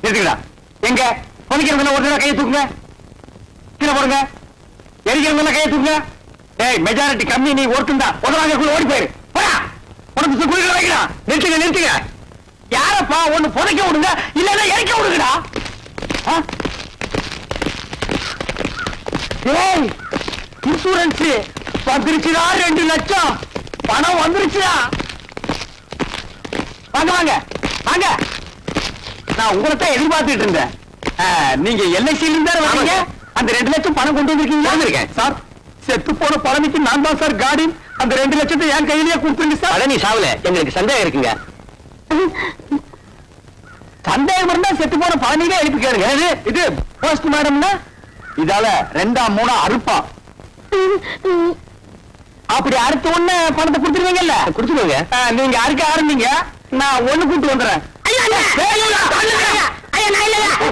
நிறுத்துக்கடா. எங்க புதைக்கிறதுல ஒரு தடவை கையை தூக்குங்க, கீழே போடுங்க. எரிக்கிறதுல கையை தூக்குங்க. ஏய், மெஜாரிட்டி கம்மி, நீ ஒருத்தந்தா உதவாங்கக்குள்ள ஓடி போயிரு. போடா, உனக்கு குளிக்க வைக்கிறா. நிறுத்துங்க நிறுத்துங்க. யாரப்பா ஒண்ணு புதைக்க விடுங்க, இல்லன்னா எரிக்க விடுங்கடா. ஏய், இன்சூரன்ஸ் வந்துருச்சுடா. 2 லட்சம் பணம் வந்துருச்சுடா. வாங்க வாங்க வாங்க. நான் உங்களைத்தான் எதிர்பார்த்துட்டு இருந்தேன். நீங்க எல்ஐசியில இருந்தா வரீங்க. அந்த 2 லட்சம் பணம் கொண்டு வந்திருக்கீங்க. வந்திருக்கேன் சார். செத்து போன பழனிக்கு நான் தான் சார் கார்டியன். அந்த 2 லட்சத்தை என் கையிலேயே கொடுத்துருங்க சார். பழனி சாவல, எங்களுக்கு சந்தேகம் இருக்குங்க. சந்தேகம் இருந்தா செத்து போன பழனியிலே எழுப்பி கேளுங்க. இது போஸ்ட் மேடம்னா இதால 2ஆ 3ஆ அறுப்பா. அப்படி அறுத்த உடனே பணத்தை கொடுத்துருவீங்கல்ல? கொடுத்துருவீங்க. நீங்க அறுக்க ஆரம்பிங்க, நான் ஒண்ணு கூட்டு வந்துடுறேன்.